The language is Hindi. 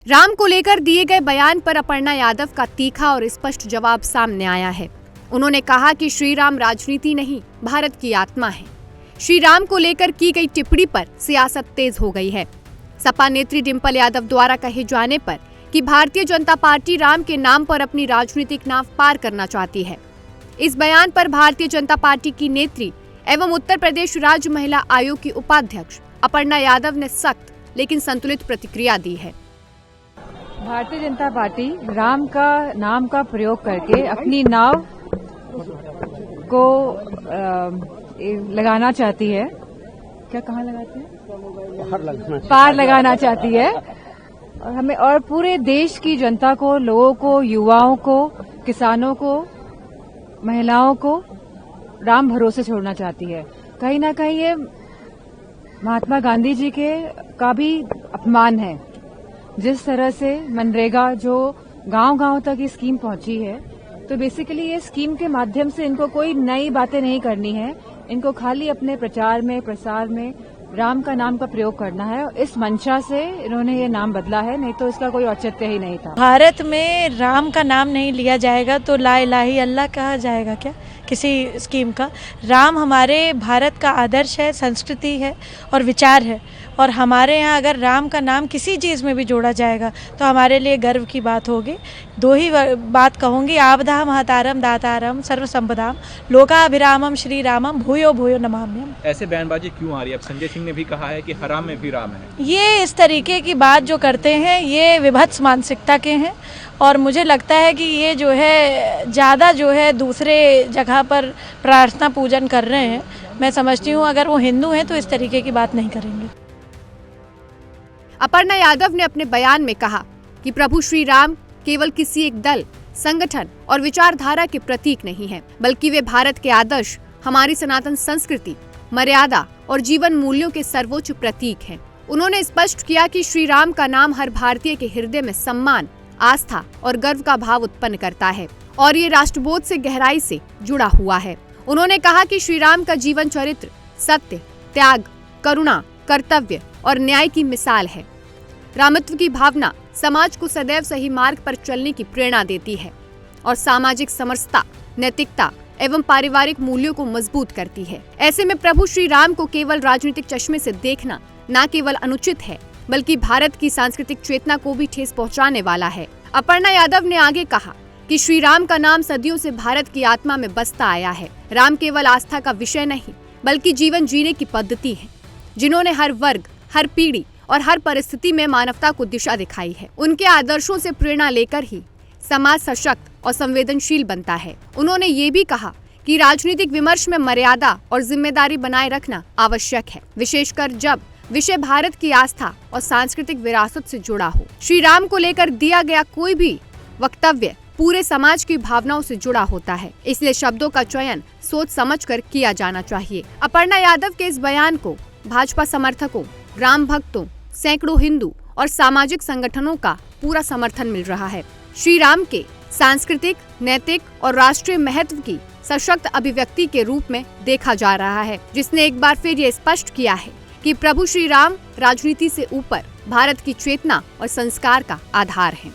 राम को लेकर दिए गए बयान पर अपर्णा यादव का तीखा और स्पष्ट जवाब सामने आया है। उन्होंने कहा कि श्री राम राजनीति नहीं, भारत की आत्मा है। श्री राम को लेकर की गई टिप्पणी पर सियासत तेज हो गई है। सपा नेत्री डिंपल यादव द्वारा कहे जाने पर कि भारतीय जनता पार्टी राम के नाम पर अपनी राजनीतिक नाव पार करना चाहती है। इस बयान पर भारतीय जनता पार्टी की नेत्री एवं उत्तर प्रदेश राज्य महिला आयोग की उपाध्यक्ष अपर्णा यादव ने सख्त लेकिन संतुलित प्रतिक्रिया दी है। भारतीय जनता पार्टी राम का नाम का प्रयोग करके अपनी नाव को लगाना चाहती है। क्या कहाँ लगाती है? पार लगाना चाहती है। और हमें और पूरे देश की जनता को, लोगों को, युवाओं को, किसानों को, महिलाओं को राम भरोसे छोड़ना चाहती है। कहीं ना कहीं ये महात्मा गांधी जी का भी अपमान है। जिस तरह से मनरेगा जो गांव-गांव तक ये स्कीम पहुंची है, तो बेसिकली ये स्कीम के माध्यम से इनको कोई नई बातें नहीं करनी है। इनको खाली अपने प्रचार में, प्रसार में राम का नाम का प्रयोग करना है। इस मंशा से इन्होंने ये नाम बदला है, नहीं तो इसका कोई औचित्य ही नहीं था। भारत में राम का नाम नहीं लिया जाएगा तो ला इलाही अल्लाह कहा जाएगा क्या किसी स्कीम का? राम हमारे भारत का आदर्श है, संस्कृति है और विचार है। और हमारे यहाँ अगर राम का नाम किसी चीज़ में भी जोड़ा जाएगा तो हमारे लिए गर्व की बात होगी। दो ही बात कहूँगी, आवधा महतारम दातारम सर्वसंपदाम लोकाभिरामम श्री रामम भूयो भूयो नमाम्यहम्। ऐसे बयानबाजी क्यों आ रही है? अब संजय सिंह ने भी कहा है कि हराम में भी राम है। ये इस तरीके की बात जो करते हैं ये विभत्स मानसिकता के हैं। और मुझे लगता है कि ये जो है ज़्यादा जो है दूसरे जगह पर प्रार्थना पूजन कर रहे हैं। मैं समझती हूँ अगर वो हिंदू हैं तो इस तरीके की बात नहीं करेंगे। अपर्णा यादव ने अपने बयान में कहा कि प्रभु श्री राम केवल किसी एक दल, संगठन और विचारधारा के प्रतीक नहीं है, बल्कि वे भारत के आदर्श, हमारी सनातन संस्कृति, मर्यादा और जीवन मूल्यों के सर्वोच्च प्रतीक हैं। उन्होंने स्पष्ट किया कि श्री राम का नाम हर भारतीय के हृदय में सम्मान, आस्था और गर्व का भाव उत्पन्न करता है और ये राष्ट्रबोध से गहराई से जुड़ा हुआ है। उन्होंने कहा कि श्री राम का जीवन चरित्र सत्य, त्याग, करुणा, कर्तव्य और न्याय की मिसाल है। रामत्व की भावना समाज को सदैव सही मार्ग पर चलने की प्रेरणा देती है और सामाजिक समरसता, नैतिकता एवं पारिवारिक मूल्यों को मजबूत करती है। ऐसे में प्रभु श्री राम को केवल राजनीतिक चश्मे से देखना न केवल अनुचित है, बल्कि भारत की सांस्कृतिक चेतना को भी ठेस पहुंचाने वाला है। अपर्णा यादव ने आगे कहा कि श्री राम का नाम सदियों से भारत की आत्मा में बसता आया है। राम केवल आस्था का विषय नहीं, बल्कि जीवन जीने की पद्धति है, जिन्होंने हर वर्ग, हर पीढ़ी और हर परिस्थिति में मानवता को दिशा दिखाई है। उनके आदर्शों से प्रेरणा लेकर ही समाज सशक्त और संवेदनशील बनता है। उन्होंने ये भी कहा कि राजनीतिक विमर्श में मर्यादा और जिम्मेदारी बनाए रखना आवश्यक है, विशेषकर जब विषय भारत की आस्था और सांस्कृतिक विरासत से जुड़ा हो। श्री राम को लेकर दिया गया कोई भी वक्तव्य पूरे समाज की भावनाओं से जुड़ा होता है, इसलिए शब्दों का चयन सोच समझकर किया जाना चाहिए। अपर्णा यादव के इस बयान को भाजपा समर्थकों, राम भक्तों, सैकड़ों हिंदू और सामाजिक संगठनों का पूरा समर्थन मिल रहा है। श्री राम के सांस्कृतिक, नैतिक और राष्ट्रीय महत्व की सशक्त अभिव्यक्ति के रूप में देखा जा रहा है, जिसने एक बार फिर ये स्पष्ट किया है कि प्रभु श्री राम राजनीति से ऊपर भारत की चेतना और संस्कार का आधार है।